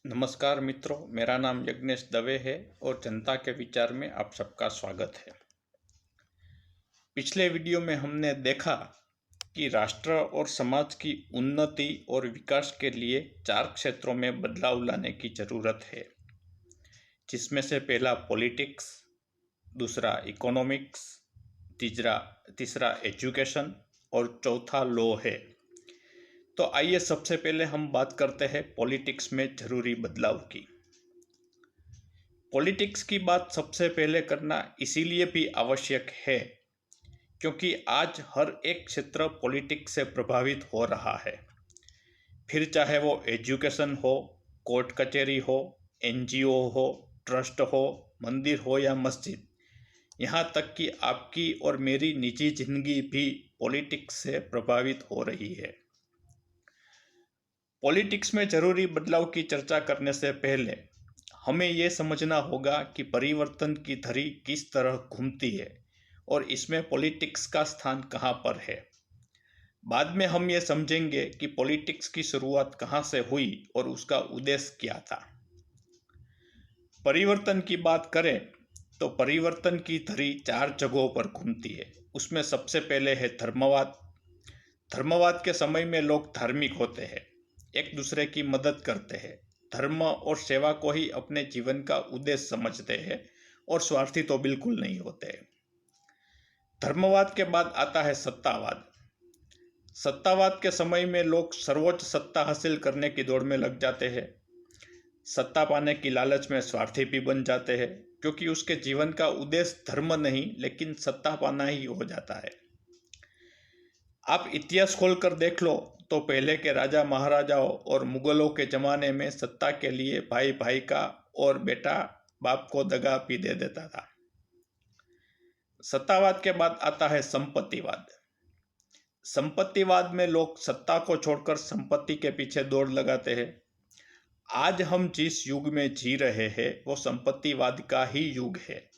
नमस्कार मित्रों, मेरा नाम यज्ञेश दवे है और जनता के विचार में आप सबका स्वागत है। पिछले वीडियो में हमने देखा कि राष्ट्र और समाज की उन्नति और विकास के लिए 4 क्षेत्रों में बदलाव लाने की जरूरत है, जिसमें से पहला पॉलिटिक्स, दूसरा इकोनॉमिक्स, तीसरा एजुकेशन और चौथा लॉ है। तो आइए सबसे पहले हम बात करते हैं पॉलिटिक्स में जरूरी बदलाव की। पॉलिटिक्स की बात सबसे पहले करना इसीलिए भी आवश्यक है क्योंकि आज हर एक क्षेत्र पॉलिटिक्स से प्रभावित हो रहा है, फिर चाहे वो एजुकेशन हो, कोर्ट कचहरी हो, एनजीओ हो, ट्रस्ट हो, मंदिर हो या मस्जिद, यहाँ तक कि आपकी और मेरी निजी जिंदगी भी पॉलिटिक्स से प्रभावित हो रही है। पॉलिटिक्स में जरूरी बदलाव की चर्चा करने से पहले हमें यह समझना होगा कि परिवर्तन की धरी किस तरह घूमती है और इसमें पॉलिटिक्स का स्थान कहाँ पर है। बाद में हम ये समझेंगे कि पॉलिटिक्स की शुरुआत कहाँ से हुई और उसका उद्देश्य क्या था। परिवर्तन की बात करें तो परिवर्तन की धरी 4 जगहों पर घूमती है। उसमें सबसे पहले है धर्मवाद। धर्मवाद के समय में लोग धार्मिक होते हैं, एक दूसरे की मदद करते हैं, धर्म और सेवा को ही अपने जीवन का उद्देश्य समझते हैं और स्वार्थी तो बिल्कुल नहीं होते। धर्मवाद के बाद आता है सत्तावाद। सत्तावाद के समय में लोग सर्वोच्च सत्ता हासिल करने की दौड़ में लग जाते हैं। सत्ता पाने की लालच में स्वार्थी भी बन जाते हैं क्योंकि उसके जीवन का उद्देश्य धर्म नहीं लेकिन सत्ता पाना ही हो जाता है। आप इतिहास खोलकर देख लो तो पहले के राजा महाराजाओं और मुगलों के जमाने में सत्ता के लिए भाई भाई का और बेटा बाप को दगा भी दे देता था। सत्तावाद के बाद आता है संपत्तिवाद। संपत्तिवाद में लोग सत्ता को छोड़कर संपत्ति के पीछे दौड़ लगाते हैं। आज हम जिस युग में जी रहे हैं वो संपत्तिवाद का ही युग है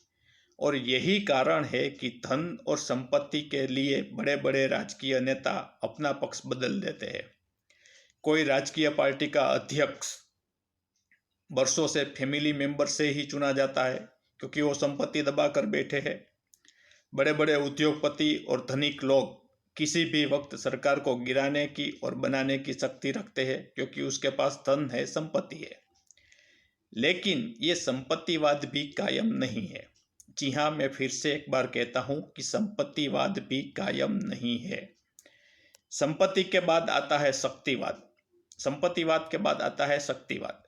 और यही कारण है कि धन और संपत्ति के लिए बड़े बड़े राजकीय नेता अपना पक्ष बदल देते हैं। कोई राजकीय पार्टी का अध्यक्ष वर्षों से फैमिली मेंबर से ही चुना जाता है क्योंकि वो संपत्ति दबाकर बैठे हैं। बड़े बड़े उद्योगपति और धनिक लोग किसी भी वक्त सरकार को गिराने की और बनाने की शक्ति रखते हैं क्योंकि उसके पास धन है, संपत्ति है। लेकिन ये संपत्तिवाद भी कायम नहीं है। जी हाँ, मैं फिर से एक बार कहता हूं कि संपत्तिवाद भी कायम नहीं है। संपत्ति के बाद आता है शक्तिवाद। संपत्तिवाद के बाद आता है शक्तिवाद।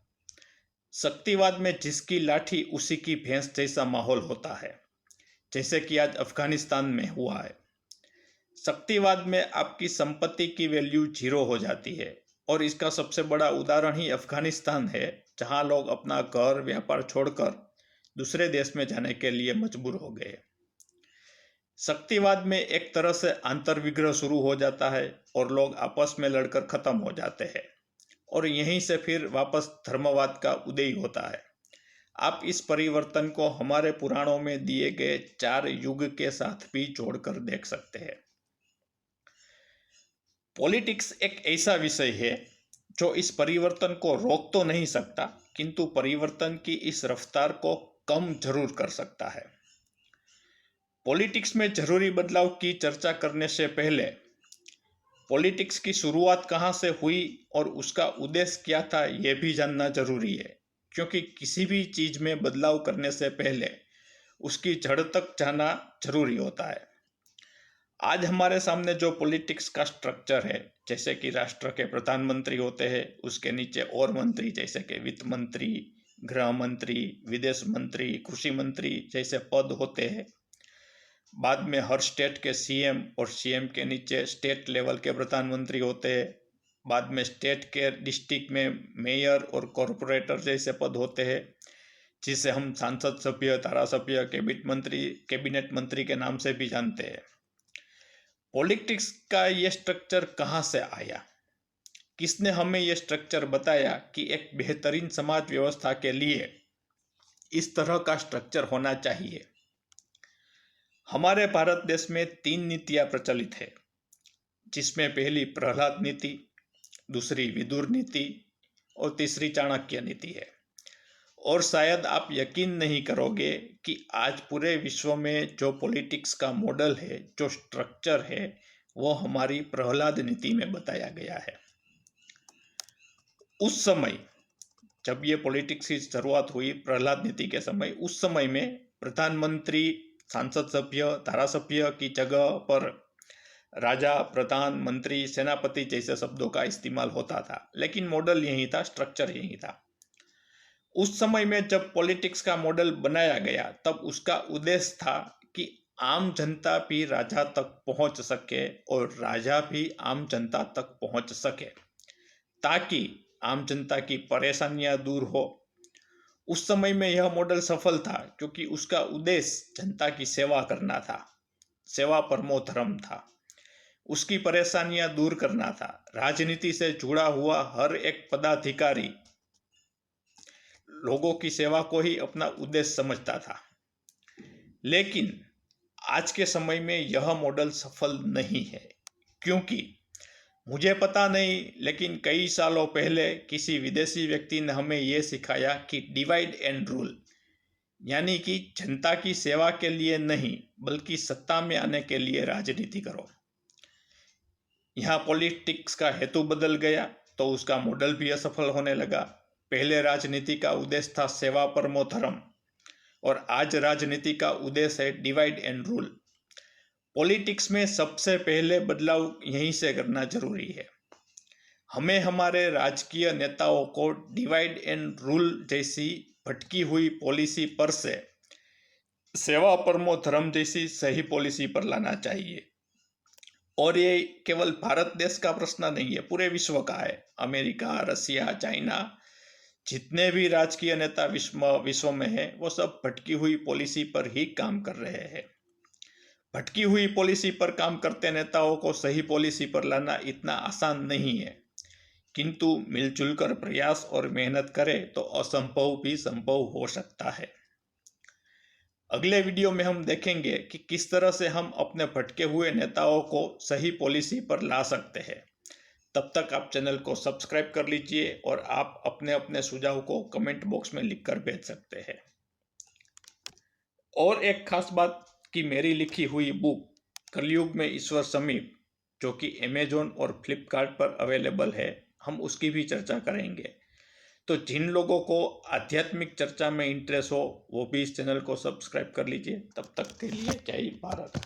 शक्तिवाद में जिसकी लाठी उसी की भैंस जैसा माहौल होता है, जैसे कि आज अफगानिस्तान में हुआ है। शक्तिवाद में आपकी संपत्ति की वैल्यू 0 हो जाती है और इसका सबसे बड़ा उदाहरण ही अफगानिस्तान है, जहां लोग अपना घर व्यापार छोड़कर दूसरे देश में जाने के लिए मजबूर हो गए। शक्तिवाद में एक तरह से आंतरविग्रह शुरू हो जाता है और लोग आपस में लड़कर खत्म हो जाते हैं और यहीं से फिर वापस धर्मवाद का उदय होता है। आप इस परिवर्तन को हमारे पुराणों में दिए गए 4 युग के साथ भी जोड़कर देख सकते हैं। पॉलिटिक्स एक ऐसा विषय है जो इस परिवर्तन को रोक तो नहीं सकता, किंतु परिवर्तन की इस रफ्तार को कम जरूर कर सकता है। पॉलिटिक्स में जरूरी बदलाव की चर्चा करने से पहले पॉलिटिक्स की शुरुआत कहाँ से हुई और उसका उद्देश्य क्या था यह भी जानना जरूरी है, क्योंकि किसी भी चीज में बदलाव करने से पहले उसकी जड़ तक जाना जरूरी होता है। आज हमारे सामने जो पॉलिटिक्स का स्ट्रक्चर है, जैसे कि राष्ट्र के प्रधानमंत्री होते हैं, उसके नीचे और मंत्री जैसे कि वित्त मंत्री, गृह मंत्री, विदेश मंत्री, कृषि मंत्री जैसे पद होते हैं। बाद में हर स्टेट के सीएम और सीएम के नीचे स्टेट लेवल के प्रधानमंत्री होते हैं। बाद में स्टेट के डिस्ट्रिक्ट में मेयर और कॉरपोरेटर जैसे पद होते हैं, जिसे हम सांसद सभ्य, धारासभ्य, कैबिनेट मंत्री के नाम से भी जानते हैं। पॉलिटिक्स का ये स्ट्रक्चर कहाँ से आया? किसने हमें ये स्ट्रक्चर बताया कि एक बेहतरीन समाज व्यवस्था के लिए इस तरह का स्ट्रक्चर होना चाहिए? हमारे भारत देश में 3 नीतियां प्रचलित है, जिसमें पहली प्रहलाद नीति, दूसरी विदुर नीति और तीसरी चाणक्य नीति है। और शायद आप यकीन नहीं करोगे कि आज पूरे विश्व में जो पॉलिटिक्स का मॉडल है, जो स्ट्रक्चर है, वो हमारी प्रहलाद नीति में बताया गया है। उस समय जब ये पॉलिटिक्स की शुरुआत हुई प्रहलाद नीति के समय, उस समय में प्रधानमंत्री, सांसद सभ्य, धारासभ्य की जगह पर राजा, प्रधानमंत्री, सेनापति जैसे शब्दों का इस्तेमाल होता था, लेकिन मॉडल यही था, स्ट्रक्चर यही था। उस समय में जब पॉलिटिक्स का मॉडल बनाया गया तब उसका उद्देश्य था कि आम जनता भी राजा तक पहुंच सके और राजा भी आम जनता तक पहुंच सके, ताकि आम जनता की परेशानियां दूर हो। उस समय में यह मॉडल सफल था क्योंकि उसका उद्देश्य जनता की सेवा करना था, सेवा परमो धर्म था, उसकी परेशानियां दूर करना था। राजनीति से जुड़ा हुआ हर एक पदाधिकारी लोगों की सेवा को ही अपना उद्देश्य समझता था। लेकिन आज के समय में यह मॉडल सफल नहीं है, क्योंकि मुझे पता नहीं, लेकिन कई सालों पहले किसी विदेशी व्यक्ति ने हमें यह सिखाया कि डिवाइड एंड रूल, यानी कि जनता की सेवा के लिए नहीं बल्कि सत्ता में आने के लिए राजनीति करो। यहाँ पॉलिटिक्स का हेतु बदल गया तो उसका मॉडल भी असफल होने लगा। पहले राजनीति का उद्देश्य था सेवा परमो धर्म, और आज राजनीति का उद्देश्य है डिवाइड एंड रूल। पॉलिटिक्स में सबसे पहले बदलाव यहीं से करना जरूरी है। हमें हमारे राजकीय नेताओं को डिवाइड एंड रूल जैसी भटकी हुई पॉलिसी पर से सेवा परमो धर्म जैसी सही पॉलिसी पर लाना चाहिए। और ये केवल भारत देश का प्रश्न नहीं है, पूरे विश्व का है। अमेरिका, रसिया, चाइना, जितने भी राजकीय नेता विश्व में है, वो सब भटकी हुई पॉलिसी पर ही काम कर रहे हैं। भटकी हुई पॉलिसी पर काम करते नेताओं को सही पॉलिसी पर लाना इतना आसान नहीं है, किंतु मिलजुल कर प्रयास और मेहनत करें तो असंभव भी संभव हो सकता है। अगले वीडियो में हम देखेंगे कि किस तरह से हम अपने भटके हुए नेताओं को सही पॉलिसी पर ला सकते हैं। तब तक आप चैनल को सब्सक्राइब कर लीजिए और आप अपने अपने सुझाव को कमेंट बॉक्स में लिखकर भेज सकते हैं। और एक खास बात कि मेरी लिखी हुई बुक कलयुग में ईश्वर समीप, जो कि अमेजोन और फ्लिपकार्ट पर अवेलेबल है, हम उसकी भी चर्चा करेंगे। तो जिन लोगों को आध्यात्मिक चर्चा में इंटरेस्ट हो वो भी इस चैनल को सब्सक्राइब कर लीजिए। तब तक के लिए जय भारत।